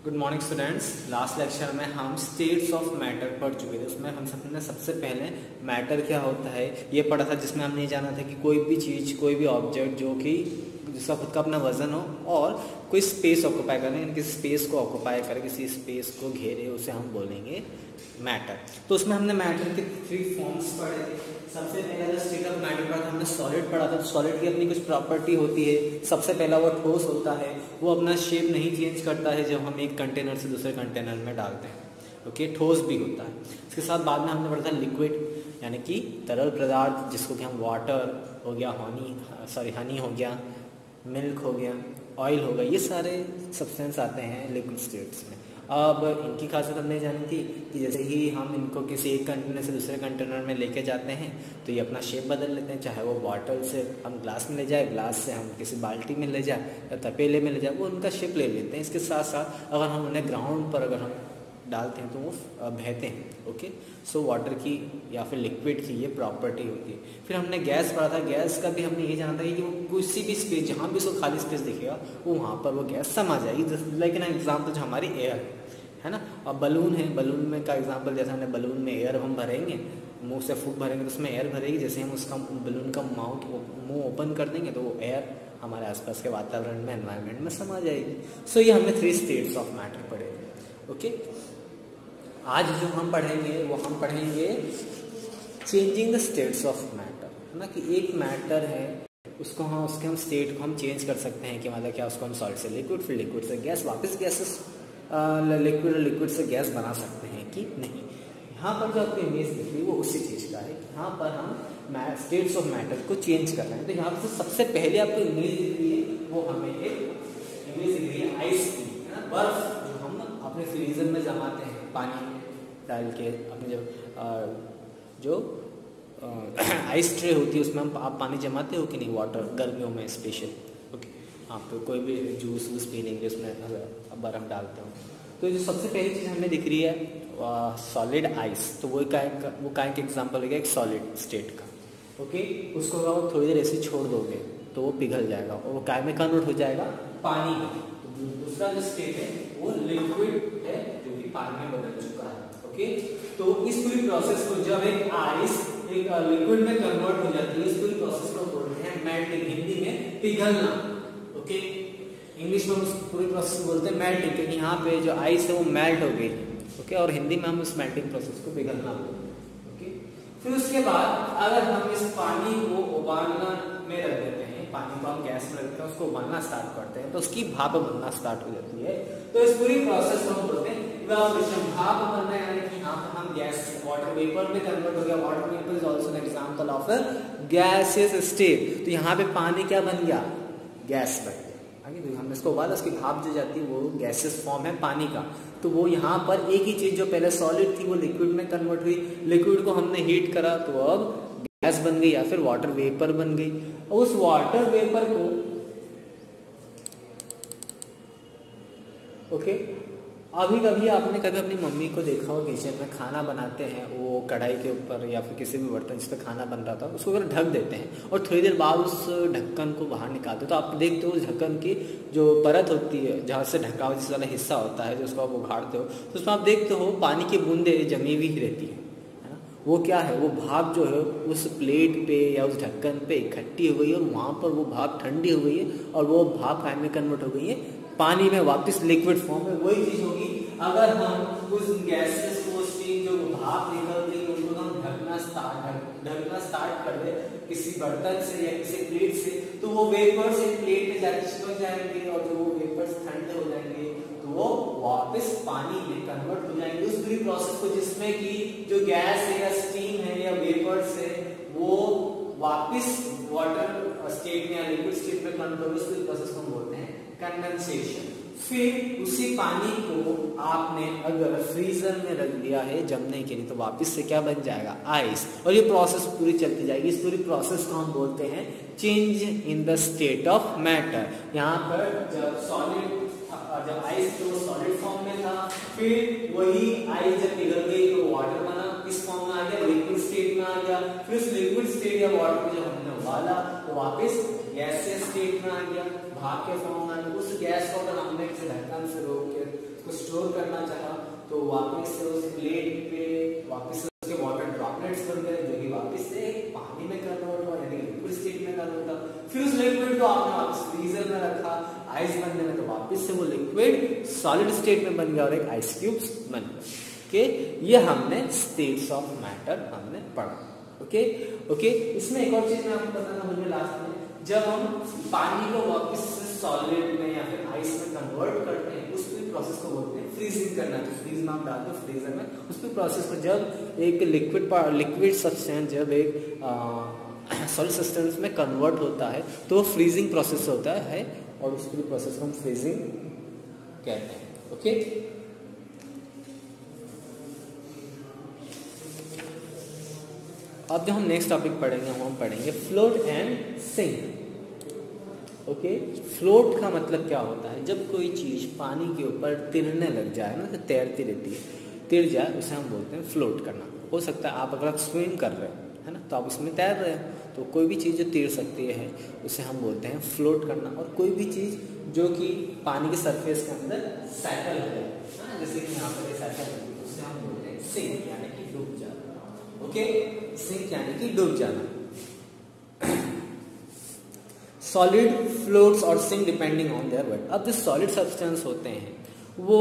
Good morning students. Last lecture में हम states of matter पढ़ चुके थे। उसमें हम सबने सबसे पहले मैटर क्या होता है ये पढ़ा था, जिसमें हमने ये जाना था कि कोई भी चीज़, कोई भी ऑब्जेक्ट जो कि जिसका खुद का अपना वजन हो और कोई स्पेस ऑक्यूपाई करें, यानी किसी स्पेस को ऑक्यूपाई करे, किसी स्पेस को घेरे, उसे हम बोलेंगे मैटर। तो उसमें हमने मैटर के 3 फॉर्म्स पढ़े थे। सबसे पहला स्टेट ऑफ मैटर पढ़ा था हमने, सॉलिड पढ़ा था। सॉलिड की अपनी कुछ प्रॉपर्टी होती है। सबसे पहला वो ठोस होता है, वो अपना शेप नहीं चेंज करता है जब हम एक कंटेनर से दूसरे कंटेनर में डालते हैं। ओके, ठोस भी होता है। इसके साथ बाद में हमने पढ़ा था लिक्विड, यानी कि तरल पदार्थ, जिसको कि हम वाटर हो गया, हनी हो गया, मिल्क हो गया, ऑयल हो गया, ये सारे सब्सटेंस आते हैं लिक्विड स्टेट्स में। अब इनकी खासियत हमने जानी थी कि जैसे ही हम इनको किसी एक कंटेनर से दूसरे कंटेनर में लेके जाते हैं तो ये अपना शेप बदल लेते हैं। चाहे वो बॉटल से हम ग्लास में ले जाए, ग्लास से हम किसी बाल्टी में ले जाए या तपेले में ले जाए, वो उनका शेप ले लेते हैं। इसके साथ साथ अगर हम उन्हें ग्राउंड पर अगर हम डालते हैं तो वो बहते हैं। ओके, सो वाटर की या फिर लिक्विड की ये प्रॉपर्टी होती है। फिर हमने गैस पढ़ा था। गैस का भी हमने ये जाना था कि वो किसी भी स्पेस, जहाँ भी उसको खाली स्पेस दिखेगा वो वहाँ पर वो गैस समा जाएगी। लाइक एन एग्जाम्पल जो हमारी एयर है ना। अब बलून है, बलून में का एग्जांपल जैसे हमने बलून में एयर हम भरेंगे, मुंह से फूंक भरेंगे तो उसमें एयर भरेगी। जैसे हम उसका बलून का मुंह ओपन कर देंगे तो वो एयर हमारे आसपास के वातावरण में, एनवायरनमेंट में समा जाएगी। सो ये हमने 3 स्टेट्स ऑफ मैटर पढ़े थे। ओके, आज जो हम पढ़ेंगे वो हम पढ़ेंगे changing the states of matter, है ना। कि एक मैटर है, उसको उसके हम स्टेट को हम चेंज कर सकते हैं। कि मतलब क्या, उसको हम सॉलिड से लिक्विड, फिर लिक्विड से गैस, वापस गैसेस लिक्विड और लिक्विड से गैस बना सकते हैं कि नहीं। यहाँ पर जो आपको इमेज दिख रही है वो उसी चीज़ का है। यहाँ पर हम स्टेट्स ऑफ मैटर को चेंज कर रहे हैं। तो यहाँ पर सबसे पहले आपको इमेज दिख रही है वो हमें एक इमेज दिख रही है आइस की, है ना। बर्फ जो हम अपने फ्रीजर में जमाते हैं पानी डाल के, अपने जो आइस ट्रे होती है उसमें आप पानी जमाते हो कि नहीं, वाटर, गर्मियों में स्पेशल। ओके, आप कोई भी जूस वूस पीने के लिए उसमें बर्फ डालते हो। तो जो सबसे पहली चीज़ हमें दिख रही है सॉलिड आइस, तो वो काय के एग्जांपल हो गया एक सॉलिड स्टेट का। ओके, उसको आप थोड़ी देर ऐसे छोड़ दोगे तो वो पिघल जाएगा और वो काय में कन्वर्ट हो जाएगा पानी में। तो दूसरा जो स्टेट है वो लिक्विड है, जो कि पानी में बदल चुका है। ओके, तो इस पूरी प्रोसेस को जब एक आइस एक लिक्विड में कन्वर्ट हो जाती है, इस पूरी प्रोसेस को बोलते हैं मेल्टिंग, हिंदी में पिघलना। ओके, इंग्लिश में उस पूरी प्रोसेस बोलते हैं मेल्टिंग, क्योंकि यहाँ पे जो आइस है वो मेल्ट हो गई। ओके, और हिंदी में हम उस मेल्टिंग प्रोसेस को पिघलना बोलते हैं। ओके, फिर उसके बाद अगर हम इस पानी को उबालना में रख देते हैं, पानी को हम गैस में रखते हैं, उसको उबालना स्टार्ट करते हैं तो उसकी भाप बनना स्टार्ट हो जाती है। तो इस पूरी प्रोसेस को हम बोलते हैं इवेपोरेशन, भाप बनना, यानी कि यहाँ पर हम गैस वाटर वेपर में कन्वर्ट हो गया। Water vapour is also an example of a gaseous state. तो यहाँ पे पानी क्या बन गया, गैस बन गया। आगे तो हमने इसको उबाला, उसकी भाप जो जाती है वो गैसियस फॉर्म है पानी का। तो वो यहाँ पर एक ही चीज जो पहले सॉलिड थी वो लिक्विड में कन्वर्ट हुई, लिक्विड को हमने हीट करा तो अब गैस बन गई या फिर वाटर वेपर बन गई। और उस वाटर वेपर को अभी कभी आपने कभी अपनी मम्मी को देखा हो किचन में खाना बनाते हैं, वो कढ़ाई के ऊपर या फिर किसी भी बर्तन जिस पर खाना बन रहा था उसको अगर ढक देते हैं और थोड़ी देर बाद उस ढक्कन को बाहर निकालते तो आप देखते हो उस ढक्कन की जो परत होती है, जहाँ से ढका हुआ जिस वाला हिस्सा होता है, जो उसको आप उघाड़ते हो तो उसमें आप देखते हो पानी की बूंदे जमी हुई रहती है ना। वो क्या है, वो भाप जो है उस प्लेट पे या उस ढक्कन पे इकट्ठी हो गई है और वहाँ पर वो भाप ठंडी हो गई है और वो भाप में कन्वर्ट हो गई है पानी में, वापस लिक्विड फॉर्म में। वही चीज होगी अगर हम उस गैसेस को, स्टीम जो भाप निकलती है उनको हम ढकना स्टार्ट कर दे किसी बर्तन से या किसी प्लेट से, तो वो वेपर्स एक प्लेट में जाके चिपक जाएंगे और जो वो वेपर्स ठंडे हो जाएंगे तो वो वापस पानी में कन्वर्ट हो जाएंगे। उस पूरी प्रोसेस को जिसमें कि जो गैस है या स्टीम है या वेपर्स है वो वापस वाटर स्टेट में या लिक्विड स्टेट में कन्वर्ट हो, उस पूरी प्रोसेस को हम बोलते हैं कंडेंसेशन। फिर उसी पानी को आपने अगर फ्रीजर में रख दिया है जमने के लिए तो वापस से क्या बन जाएगा, आइस। और ये प्रोसेस पूरी चलती जाएगी। इस पूरी प्रोसेस को हम बोलते हैं change in the state of matter. यहाँ पर जब आइस तो सॉलिड फॉर्म में था, फिर वही आइस जब पिघल गई तो वाटर बना, इस फॉर्म में आ गया, लिक्विड स्टेट में आ गया। फिर उस लिक्विड स्टेट या वाटर को जब हमने उबाला तो वापस गैसियस स्टेट में आ गया, भाप के फॉर्म में। उस गैस को अगर हमने किसी ढक्कन से रोक के उसको स्टोर करना चाहा तो वापस से उस प्लेट पे वापस से उसके वाटर ड्रॉपलेट्स बन गए जो कि वापस से पानी में कन्वर्ट हुआ, यानी लिक्विड स्टेट में कन्वर्ट हुआ। फिर उस लिक्विड को आपने वापस फ्रीजर में रखा आइस बनने में, तो वापस से वो लिक्विड सॉलिड स्टेट में बन गया और एक आइस क्यूब्स बन गया। ओके, ये हमने स्टेट्स ऑफ मैटर हमने पढ़ा। ओके ओके, इसमें एक और चीज मैं आपको बताना भूल गया लास्ट में, जब हम पानी को वापस से सॉलिड में या फिर आइस में कन्वर्ट करते हैं उस पूरी प्रोसेस को बोलते हैं फ्रीजिंग करना। तो फ्रीज में आप डालते हो फ्रीजर में, उस पूरी प्रोसेस को जब एक लिक्विड सब्सटेंस जब एक सॉलिड सब्सटेंस में कन्वर्ट होता है तो वो फ्रीजिंग प्रोसेस होता है और उस पूरी प्रोसेस को हम फ्रीजिंग कहते हैं। ओके, अब जो हम नेक्स्ट टॉपिक पढ़ेंगे वो हम पढ़ेंगे float and sink. Okay, float का मतलब क्या होता है, जब कोई चीज पानी के ऊपर तिरने लग जाए ना, तो तैरती रहती है, तिर जाए, उसे हम बोलते हैं फ्लोट करना। हो सकता है आप अगर स्विम कर रहे हो है ना, तो आप उसमें तैर रहे हो, तो कोई भी चीज़ जो तैर सकती है उसे हम बोलते हैं फ्लोट करना। और कोई भी चीज़ जो कि पानी के सरफेस के अंदर सेटल है, जैसे कि यहाँ पर सेटल है, उसे हम बोलते हैं सिंक, यानी कि डूब जाना। ओके, सिंक यानी कि डूब जाना। सॉलिड फ्लोट्स और sink depending on their weight. अब जो सॉलिड सब्सटेंस होते हैं वो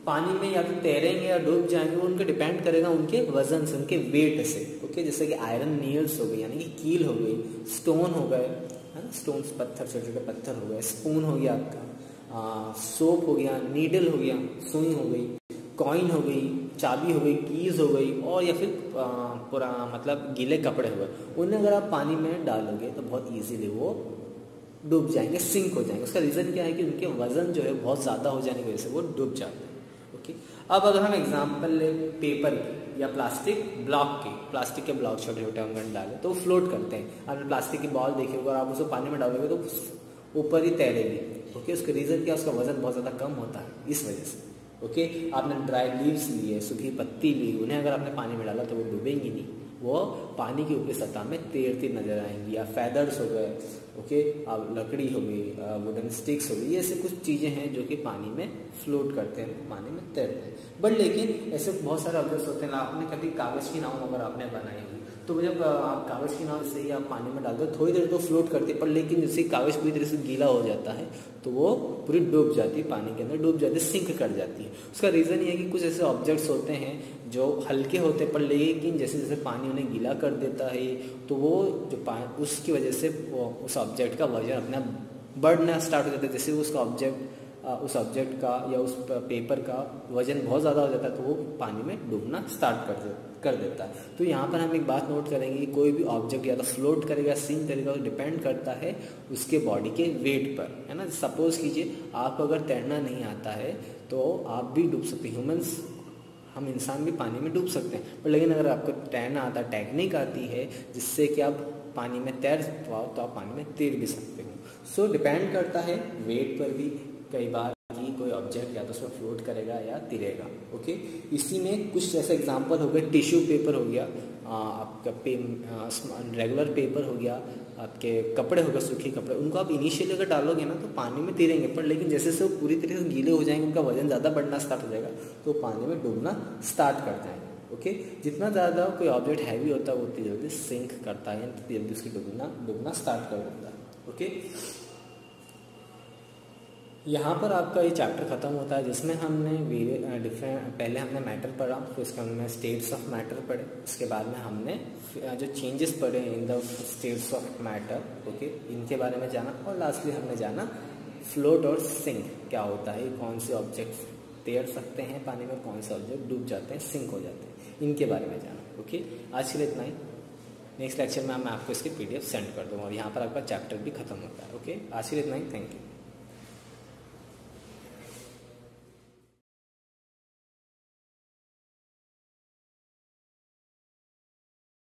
पानी में या तो तैरेंगे या डूब जाएंगे, वो उनके डिपेंड करेगा उनके वजन से, उनके वेट से। ओके, जैसे कि आयरन नील्स हो गई यानी कि कील हो गई, स्टोन हो गए है ना, स्टोन्स पत्थर, छोटे छोटे पत्थर हो गए, स्पून हो गया आपका, सोप हो गया, नीडल हो गया, सुई हो गई, कॉइन हो गई, चाबी हो गई, कीज हो गई, और या फिर पूरा मतलब गीले कपड़े हो गए, उन्हें अगर आप पानी में डालोगे तो बहुत इजीली वो डूब जाएंगे, सिंक हो जाएंगे। उसका रीज़न क्या है कि उनके वजन जो है बहुत ज़्यादा हो जाने की वजह से वो डूब जाते हैं। ओके, अब अगर हम एग्जांपल ले पेपर की या प्लास्टिक ब्लॉक के, प्लास्टिक के ब्लॉक छोटे छोटे हम डालें तो वो फ्लोट करते हैं। आपने प्लास्टिक की बॉल देखी होगी और आप उसे पानी में डालोगे तो ऊपर ही तैरेगी। ओके, उसका रीज़न क्या, उसका वजन बहुत ज़्यादा कम होता है इस वजह से। ओके, आपने ड्राई लीव्स लिए, सूखी पत्ती ली, उन्हें अगर आपने पानी में डाला तो वो डूबेंगी नहीं, वो पानी की ऊपरी सतह में तैरती नजर आएंगी। या फेदर्स हो गए, ओके, अब लकड़ी हो गई, वुडन स्टिक्स हो गई, ये ऐसे कुछ चीज़ें हैं जो कि पानी में फ्लोट करते हैं, पानी में तैरते हैं। बट लेकिन ऐसे बहुत सारे ऑब्जेक्ट्स होते हैं। आपने कभी कागज़ की नाव अगर आपने बनाई होगी तो जब आप कागज़ की नाव से ही आप पानी में डालते हो थोड़ी देर तो फ्लोट करती है, पर लेकिन जैसे कागज़ पूरी तरह से गीला हो जाता है तो वो पूरी डूब जाती है, पानी के अंदर डूब जाती है, सिंक कर जाती है। उसका रीज़न ये है कि कुछ ऐसे ऑब्जेक्ट्स होते हैं जो हल्के होते हैं, पर लेकिन जैसे जैसे पानी उन्हें गीला कर देता है तो वो जो उसकी वजह से उस ऑब्जेक्ट का वजन अपना बढ़ना स्टार्ट हो जाता है। जैसे उस ऑब्जेक्ट का या उस पेपर का वजन बहुत ज़्यादा हो जाता है तो वो पानी में डूबना स्टार्ट कर देता है। तो यहाँ पर हम एक बात नोट करेंगे कि कोई भी ऑब्जेक्ट या तो फ्लोट करेगा, सिंक करेगा, तो डिपेंड करता है उसके बॉडी के वेट पर, है ना। सपोज कीजिए आपको अगर तैरना नहीं आता है तो आप भी डूब सकते, ह्यूमंस, हम इंसान भी पानी में डूब सकते हैं। पर लेकिन अगर आपको तैरना आता, टेक्निक आती है जिससे कि आप पानी में तैर पाओ तो आप पानी में तैर भी सकते हो। सो डिपेंड करता है वेट पर भी कई बार कि कोई ऑब्जेक्ट या तो उसमें फ्लोट करेगा या तैरेगा। ओके, इसी में कुछ जैसे एग्जांपल हो गए, टिश्यू पेपर हो गया, आपका रेगुलर पेपर हो गया, आपके कपड़े हो गए, सूखे कपड़े, उनको आप इनिशियली अगर डालोगे ना तो पानी में तैरेंगे, पर लेकिन जैसे जैसे वो पूरी तरह से गीले हो जाएंगे, उनका वजन ज़्यादा बढ़ना स्टार्ट हो जाएगा तो पानी में डूबना स्टार्ट कर जाएंगे। ओके, जितना ज़्यादा कोई ऑब्जेक्ट हैवी होता है वो उतनी जल्दी सिंक करता है, या जल्दी उसकी डूबना स्टार्ट कर देता है। ओके, यहाँ पर आपका ये चैप्टर ख़त्म होता है जिसमें हमने पहले हमने मैटर पढ़ा, फिर उसके हमने स्टेट्स ऑफ मैटर पढ़े, उसके बाद में हमने जो चेंजेस पढ़े in the states of matter, okay, इनके बारे में जाना, और लास्टली हमने जाना फ्लोट और सिंक क्या होता है, कौन से ऑब्जेक्ट्स तैर सकते हैं पानी में, कौन से ऑब्जेक्ट डूब जाते हैं, सिंक हो जाते हैं, इनके बारे में जाना। ओके, आज के लिए इतना ही। नेक्स्ट लेक्चर में मैं आपको इसकी PDF सेंड कर दूँगा और यहाँ पर आपका चैप्टर भी खत्म होता है। ओके, आज के लिए इतना ही। Thank you.